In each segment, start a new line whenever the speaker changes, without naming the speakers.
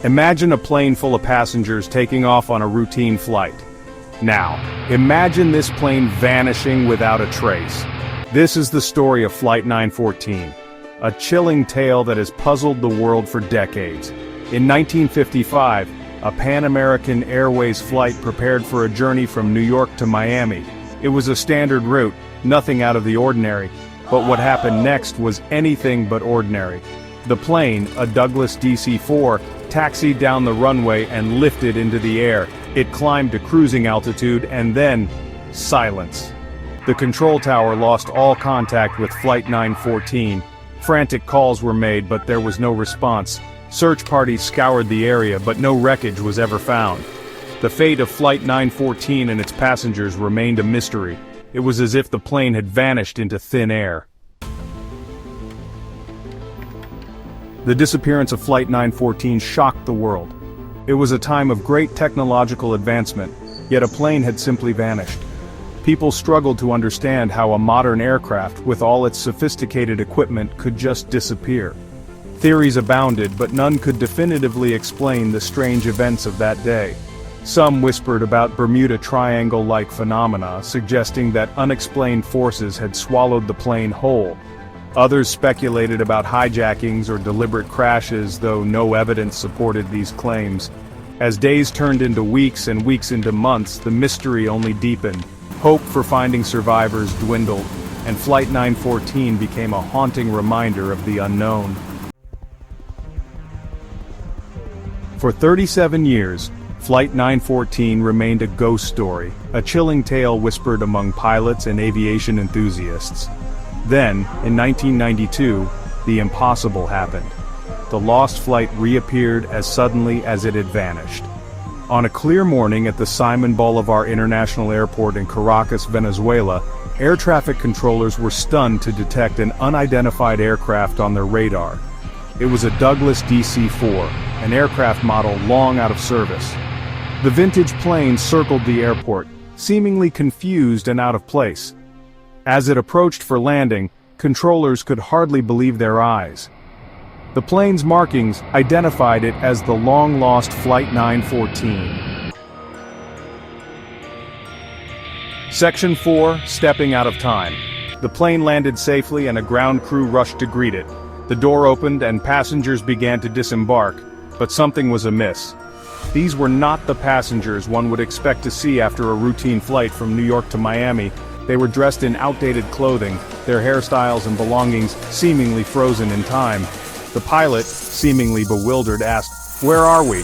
Imagine a plane full of passengers taking off on a routine flight. Now, imagine this plane vanishing without a trace. This is the story of Flight 914, a chilling tale that has puzzled the world for decades. In 1955, a Pan American Airways flight prepared for a journey from New York to Miami. It was a standard route, nothing out of the ordinary, but what happened next was anything but ordinary. The plane, a Douglas DC-4, taxied down the runway and lifted into the air. It climbed to cruising altitude and then, silence. The control tower lost all contact with Flight 914. Frantic calls were made, but there was no response. Search parties scoured the area, but no wreckage was ever found. The fate of Flight 914 and its passengers remained a mystery. It was as if the plane had vanished into thin air. The disappearance of Flight 914 shocked the world. It was a time of great technological advancement, yet a plane had simply vanished. People struggled to understand how a modern aircraft, with all its sophisticated equipment, could just disappear. Theories abounded, but none could definitively explain the strange events of that day. Some whispered about Bermuda Triangle-like phenomena, suggesting that unexplained forces had swallowed the plane whole. Others speculated about hijackings or deliberate crashes, though no evidence supported these claims. As days turned into weeks and weeks into months, the mystery only deepened. Hope for finding survivors dwindled, and Flight 914 became a haunting reminder of the unknown. For 37 years, Flight 914 remained a ghost story, a chilling tale whispered among pilots and aviation enthusiasts. Then, in 1992, the impossible happened. The lost flight reappeared as suddenly as it had vanished. On a clear morning at the Simon Bolivar International Airport in Caracas, Venezuela, air traffic controllers were stunned to detect an unidentified aircraft on their radar. It was a Douglas DC-4, an aircraft model long out of service. The vintage plane circled the airport, seemingly confused and out of place. As it approached for landing, controllers could hardly believe their eyes. The plane's markings identified it as the long-lost Flight 914. Section 4, Stepping Out of Time. The plane landed safely and a ground crew rushed to greet it. The door opened and passengers began to disembark, but something was amiss. These were not the passengers one would expect to see after a routine flight from New York to Miami. They were dressed in outdated clothing, their hairstyles and belongings seemingly frozen in time. The pilot, seemingly bewildered, asked, "Where are we?"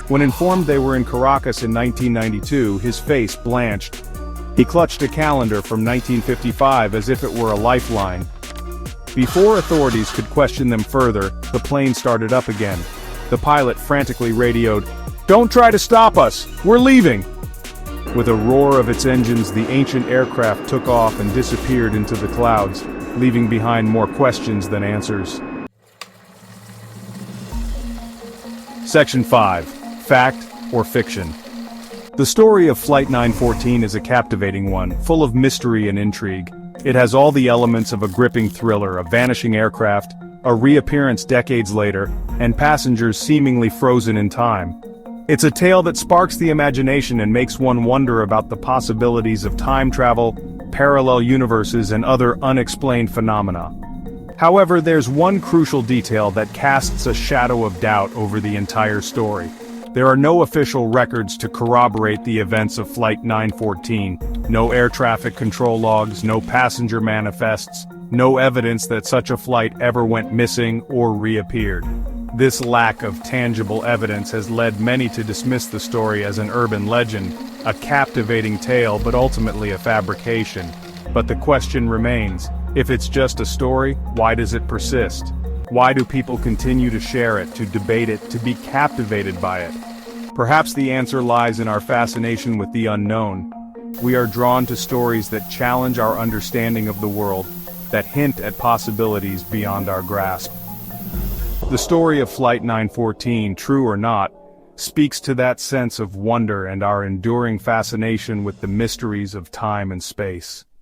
When informed they were in Caracas in 1992, his face blanched. He clutched a calendar from 1955 as if it were a lifeline. Before authorities could question them further, the plane started up again. The pilot frantically radioed, "Don't try to stop us! We're leaving!" With a roar of its engines, the ancient aircraft took off and disappeared into the clouds, leaving behind more questions than answers. Section 5. Fact or Fiction. The story of Flight 914 is a captivating one, full of mystery and intrigue. It has all the elements of a gripping thriller, a vanishing aircraft, a reappearance decades later, and passengers seemingly frozen in time. It's a tale that sparks the imagination and makes one wonder about the possibilities of time travel, parallel universes, and other unexplained phenomena. However, there's one crucial detail that casts a shadow of doubt over the entire story. There are no official records to corroborate the events of Flight 914, no air traffic control logs, no passenger manifests, no evidence that such a flight ever went missing or reappeared. This lack of tangible evidence has led many to dismiss the story as an urban legend, a captivating tale but ultimately a fabrication. But the question remains, if it's just a story, why does it persist? Why do people continue to share it, to debate it, to be captivated by it? Perhaps the answer lies in our fascination with the unknown. We are drawn to stories that challenge our understanding of the world, that hint at possibilities beyond our grasp. The story of Flight 914, true or not, speaks to that sense of wonder and our enduring fascination with the mysteries of time and space.